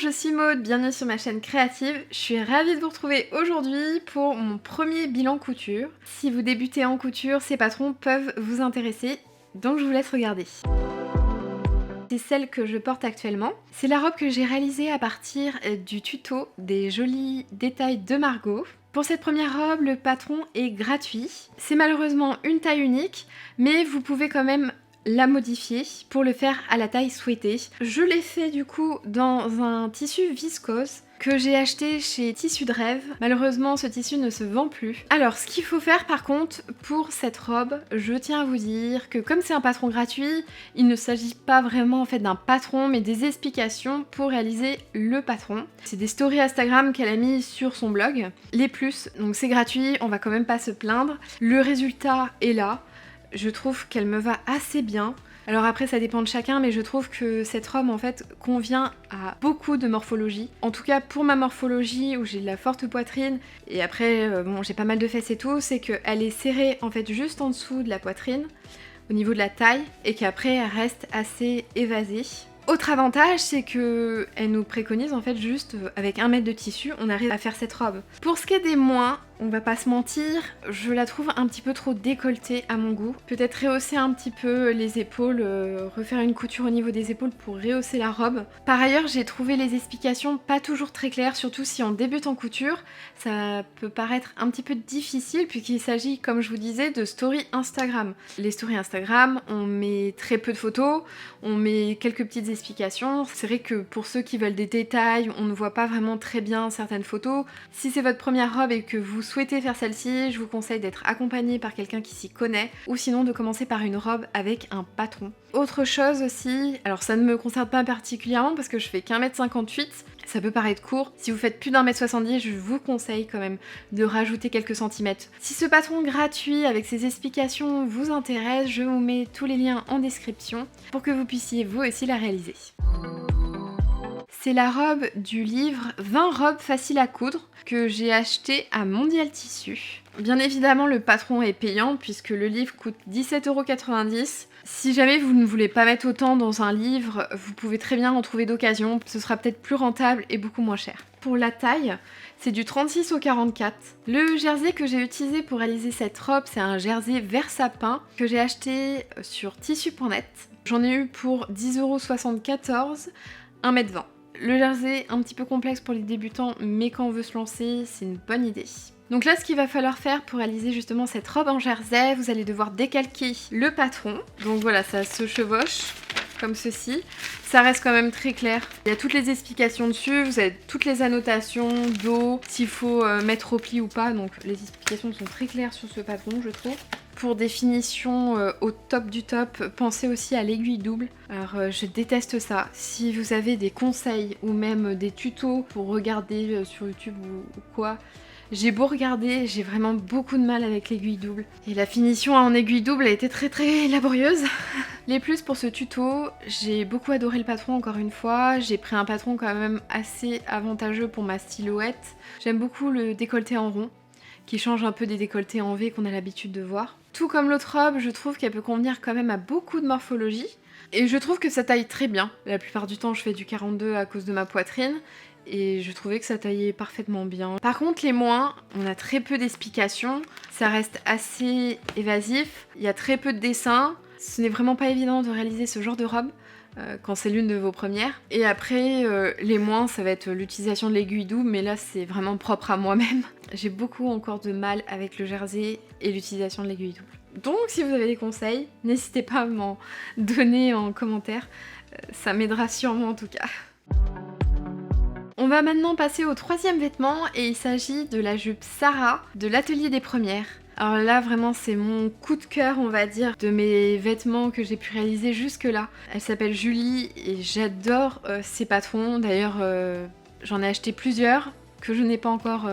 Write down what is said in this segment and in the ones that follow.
je suis Maud, bienvenue sur ma chaîne créative. Je suis ravie de vous retrouver aujourd'hui pour mon premier bilan couture. Si vous débutez en couture, ces patrons peuvent vous intéresser, donc je vous laisse regarder. C'est celle que je porte actuellement. C'est la robe que j'ai réalisée à partir du tuto des jolis détails de Margot. Pour cette première robe, le patron est gratuit. C'est malheureusement une taille unique, mais vous pouvez quand même la modifier pour le faire à la taille souhaitée. Je l'ai fait du coup dans un tissu viscose que j'ai acheté chez Tissu de Rêve. Malheureusement, ce tissu ne se vend plus. Alors, ce qu'il faut faire par contre pour cette robe, je tiens à vous dire que comme c'est un patron gratuit, il ne s'agit pas vraiment en fait d'un patron, mais des explications pour réaliser le patron. C'est des stories Instagram qu'elle a mis sur son blog. Les plus, donc c'est gratuit, on va quand même pas se plaindre. Le résultat est là. Je trouve qu'elle me va assez bien. Alors après ça dépend de chacun, mais je trouve que cette robe en fait convient à beaucoup de morphologie. En tout cas pour ma morphologie où j'ai de la forte poitrine et après bon j'ai pas mal de fesses et tout, c'est qu'elle est serrée en fait juste en dessous de la poitrine au niveau de la taille et qu'après elle reste assez évasée. Autre avantage, c'est que elle nous préconise en fait juste avec 1 mètre de tissu, on arrive à faire cette robe. Pour ce qui est des moins, on va pas se mentir, je la trouve un petit peu trop décolletée à mon goût. Peut-être rehausser un petit peu les épaules, refaire une couture au niveau des épaules pour rehausser la robe. Par ailleurs, j'ai trouvé les explications pas toujours très claires, surtout si on débute en couture. Ça peut paraître un petit peu difficile puisqu'il s'agit, comme je vous disais, de stories Instagram. Les stories Instagram, on met très peu de photos, on met quelques petites explications. C'est vrai que pour ceux qui veulent des détails, on ne voit pas vraiment très bien certaines photos. Si c'est votre première robe et que vous souhaitez faire celle-ci, je vous conseille d'être accompagné par quelqu'un qui s'y connaît ou sinon de commencer par une robe avec un patron. Autre chose aussi, alors ça ne me concerne pas particulièrement parce que je fais qu'1m58, ça peut paraître court. Si vous faites plus d'1m70, je vous conseille quand même de rajouter quelques centimètres. Si ce patron gratuit avec ses explications vous intéresse, je vous mets tous les liens en description pour que vous puissiez vous aussi la réaliser. C'est la robe du livre 20 robes faciles à coudre que j'ai acheté à Mondial Tissu. Bien évidemment, le patron est payant puisque le livre coûte 17,90 €. Si jamais vous ne voulez pas mettre autant dans un livre, vous pouvez très bien en trouver d'occasion. Ce sera peut-être plus rentable et beaucoup moins cher. Pour la taille, c'est du 36 au 44. Le jersey que j'ai utilisé pour réaliser cette robe, c'est un jersey vert sapin que j'ai acheté sur tissu.net. J'en ai eu pour 10,74 €, 1m20. Le jersey, un petit peu complexe pour les débutants, mais quand on veut se lancer, c'est une bonne idée. Donc là, ce qu'il va falloir faire pour réaliser justement cette robe en jersey, vous allez devoir décalquer le patron. Donc voilà, ça se chevauche comme ceci. Ça reste quand même très clair. Il y a toutes les explications dessus, vous avez toutes les annotations dos, s'il faut mettre au pli ou pas. Donc les explications sont très claires sur ce patron, je trouve. Pour définition au top du top, pensez aussi à l'aiguille double. Alors je déteste ça. Si vous avez des conseils ou même des tutos pour regarder sur YouTube ou quoi, j'ai beau regarder, j'ai vraiment beaucoup de mal avec l'aiguille double. Et la finition en aiguille double a été très laborieuse. Les plus pour ce tuto, j'ai beaucoup adoré le patron encore une fois. J'ai pris un patron quand même assez avantageux pour ma silhouette. J'aime beaucoup le décolleté en rond, qui change un peu des décolletés en V qu'on a l'habitude de voir. Tout comme l'autre robe, je trouve qu'elle peut convenir quand même à beaucoup de morphologie. Et je trouve que ça taille très bien. La plupart du temps, je fais du 42 à cause de ma poitrine. Et je trouvais que ça taillait parfaitement bien. Par contre, les moins, on a très peu d'explications. Ça reste assez évasif. Il y a très peu de dessins. Ce n'est vraiment pas évident de réaliser ce genre de robe quand c'est l'une de vos premières. Et après, les moins, ça va être l'utilisation de l'aiguille double, mais là, c'est vraiment propre à moi-même. J'ai beaucoup encore de mal avec le jersey et l'utilisation de l'aiguille double. Donc, si vous avez des conseils, n'hésitez pas à m'en donner en commentaire. Ça m'aidera sûrement en tout cas. On va maintenant passer au troisième vêtement et il s'agit de la jupe Sarah de l'Atelier des Premières. Alors là vraiment c'est mon coup de cœur on va dire de mes vêtements que j'ai pu réaliser jusque là. Elle s'appelle Julie et j'adore ses patrons, d'ailleurs j'en ai acheté plusieurs que je n'ai pas encore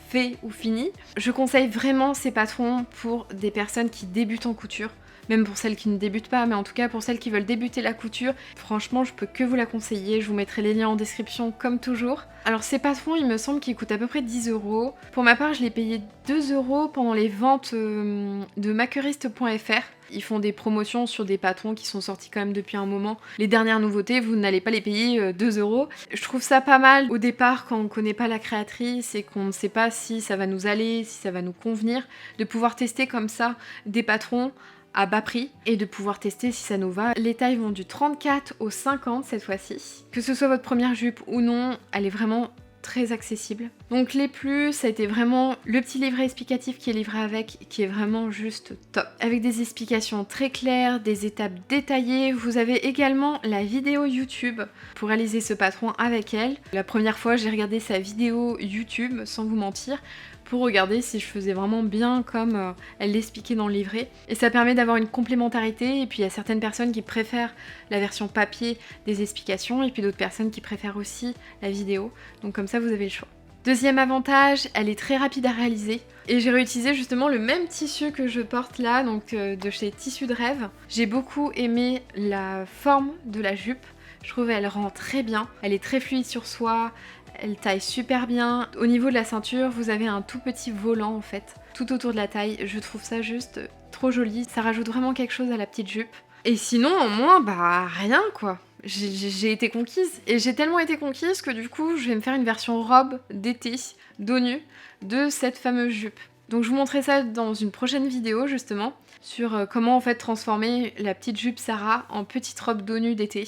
fait ou fini. Je conseille vraiment ces patrons pour des personnes qui débutent en couture. Même pour celles qui ne débutent pas, mais en tout cas pour celles qui veulent débuter la couture, franchement je peux que vous la conseiller, je vous mettrai les liens en description comme toujours. Alors ces patrons il me semble qu'ils coûtent à peu près 10 €. Pour ma part je l'ai payé 2 € pendant les ventes de maqueriste.fr. Ils font des promotions sur des patrons qui sont sortis quand même depuis un moment. Les dernières nouveautés, vous n'allez pas les payer 2 €. Je trouve ça pas mal au départ quand on connaît pas la créatrice et qu'on ne sait pas si ça va nous aller, si ça va nous convenir, de pouvoir tester comme ça des patrons à bas prix et de pouvoir tester si ça nous va. Les tailles vont du 34 au 50 cette fois-ci. Que ce soit votre première jupe ou non, elle est vraiment très accessible. Donc les plus, ça a été vraiment le petit livret explicatif qui est livré avec, qui est vraiment juste top. Avec des explications très claires, des étapes détaillées. Vous avez également la vidéo YouTube pour réaliser ce patron avec elle. La première fois, j'ai regardé sa vidéo YouTube, sans vous mentir, pour regarder si je faisais vraiment bien comme elle l'expliquait dans le livret. Et ça permet d'avoir une complémentarité, et puis il y a certaines personnes qui préfèrent la version papier des explications, et puis d'autres personnes qui préfèrent aussi la vidéo. Donc comme ça, vous avez le choix. Deuxième avantage, elle est très rapide à réaliser. Et j'ai réutilisé justement le même tissu que je porte là, donc de chez Tissus de Rêve. J'ai beaucoup aimé la forme de la jupe. Je trouve qu'elle rend très bien. Elle est très fluide sur soi. Elle taille super bien. Au niveau de la ceinture, vous avez un tout petit volant en fait, tout autour de la taille. Je trouve ça juste trop joli. Ça rajoute vraiment quelque chose à la petite jupe. Et sinon, en moins, bah rien quoi. J'ai été conquise. Et j'ai tellement été conquise que du coup, je vais me faire une version robe d'été, dos nu, de cette fameuse jupe. Donc je vous montrerai ça dans une prochaine vidéo justement, sur comment en fait transformer la petite jupe Sarah en petite robe dos nu d'été.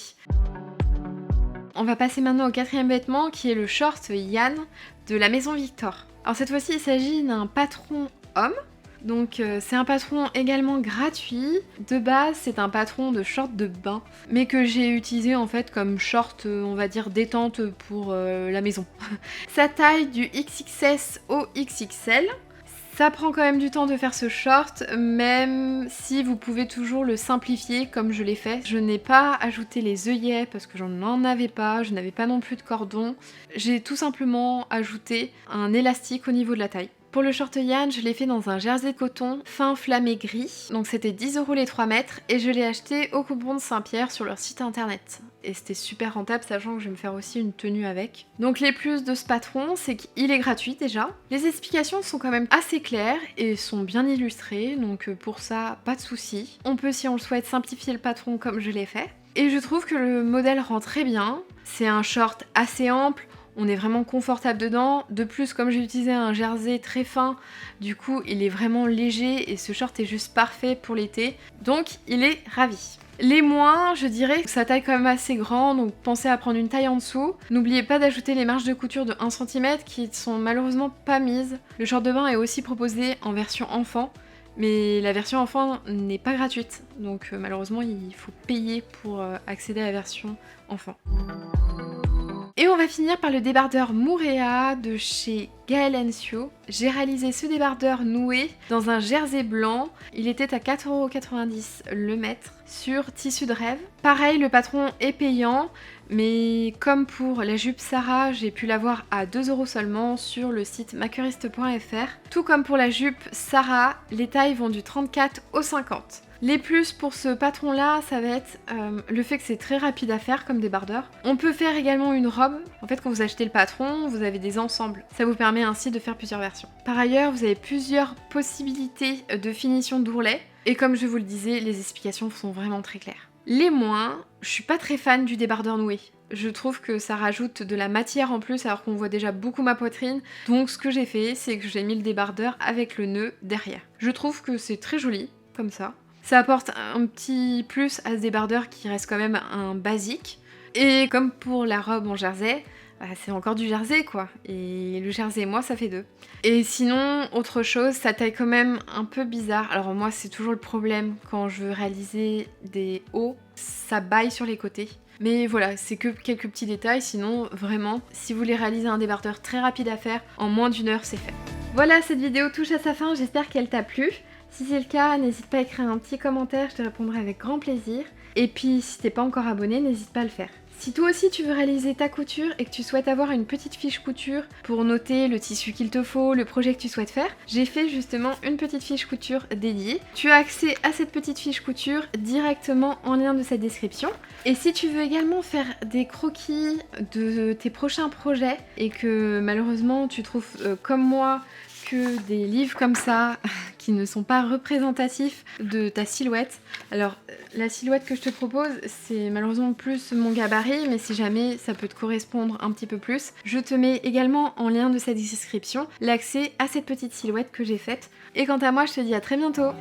On va passer maintenant au quatrième vêtement qui est le short Yann de la maison Victor. Alors cette fois-ci il s'agit d'un patron homme, donc c'est un patron également gratuit. De base c'est un patron de short de bain, mais que j'ai utilisé en fait comme short on va dire détente pour la maison. Ça taille du XXS au XXL. Ça prend quand même du temps de faire ce short, même si vous pouvez toujours le simplifier comme je l'ai fait. Je n'ai pas ajouté les œillets parce que j'en avais pas, je n'avais pas non plus de cordon. J'ai tout simplement ajouté un élastique au niveau de la taille. Pour le short Yann, je l'ai fait dans un jersey de coton fin flammé gris, donc c'était 10 € les 3 mètres, et je l'ai acheté au coupon de Saint-Pierre sur leur site internet. Et c'était super rentable, sachant que je vais me faire aussi une tenue avec. Donc les plus de ce patron, c'est qu'il est gratuit déjà. Les explications sont quand même assez claires et sont bien illustrées, donc pour ça, pas de souci. On peut, si on le souhaite, simplifier le patron comme je l'ai fait. Et je trouve que le modèle rend très bien. C'est un short assez ample. On est vraiment confortable dedans. De plus, comme j'ai utilisé un jersey très fin, du coup, il est vraiment léger et ce short est juste parfait pour l'été. Donc, il est ravi. Les moins, je dirais que sa taille quand même assez grand, donc pensez à prendre une taille en dessous. N'oubliez pas d'ajouter les marges de couture de 1 cm qui sont malheureusement pas mises. Le short de bain est aussi proposé en version enfant, mais la version enfant n'est pas gratuite. Donc malheureusement, il faut payer pour accéder à la version enfant. Et on va finir par le débardeur Mourea de chez Gaël & Sio. J'ai réalisé ce débardeur noué dans un jersey blanc. Il était à 4,90 € le mètre sur Tissus de Rêve. Pareil, le patron est payant, mais comme pour la jupe Sarah, j'ai pu l'avoir à 2 € seulement sur le site maqueriste.fr. Tout comme pour la jupe Sarah, les tailles vont du 34 au 50. Les plus pour ce patron là, ça va être le fait que c'est très rapide à faire comme débardeur. On peut faire également une robe. En fait, quand vous achetez le patron, vous avez des ensembles. Ça vous permet ainsi de faire plusieurs versions. Par ailleurs, vous avez plusieurs possibilités de finition d'ourlet. Et comme je vous le disais, les explications sont vraiment très claires. Les moins, je suis pas très fan du débardeur noué. Je trouve que ça rajoute de la matière en plus alors qu'on voit déjà beaucoup ma poitrine. Donc ce que j'ai fait, c'est que j'ai mis le débardeur avec le nœud derrière. Je trouve que c'est très joli, comme ça. Ça apporte un petit plus à ce débardeur qui reste quand même un basique. Et comme pour la robe en jersey, bah c'est encore du jersey quoi. Et le jersey et moi ça fait deux. Et sinon, autre chose, ça taille quand même un peu bizarre. Alors moi c'est toujours le problème quand je veux réaliser des hauts, ça baille sur les côtés. Mais voilà, c'est que quelques petits détails, sinon vraiment, si vous voulez réaliser un débardeur très rapide à faire, en moins d'1 heure c'est fait. Voilà, cette vidéo touche à sa fin, j'espère qu'elle t'a plu. Si c'est le cas, n'hésite pas à écrire un petit commentaire, je te répondrai avec grand plaisir. Et puis si t'es pas encore abonné, n'hésite pas à le faire. Si toi aussi tu veux réaliser ta couture et que tu souhaites avoir une petite fiche couture pour noter le tissu qu'il te faut, le projet que tu souhaites faire, j'ai fait justement une petite fiche couture dédiée. Tu as accès à cette petite fiche couture directement en lien de cette description. Et si tu veux également faire des croquis de tes prochains projets et que malheureusement tu trouves comme moi que des livres comme ça qui ne sont pas représentatifs de ta silhouette. Alors la silhouette que je te propose, c'est malheureusement plus mon gabarit, mais si jamais ça peut te correspondre un petit peu plus, je te mets également en lien de cette description l'accès à cette petite silhouette que j'ai faite. Et quant à moi, je te dis à très bientôt.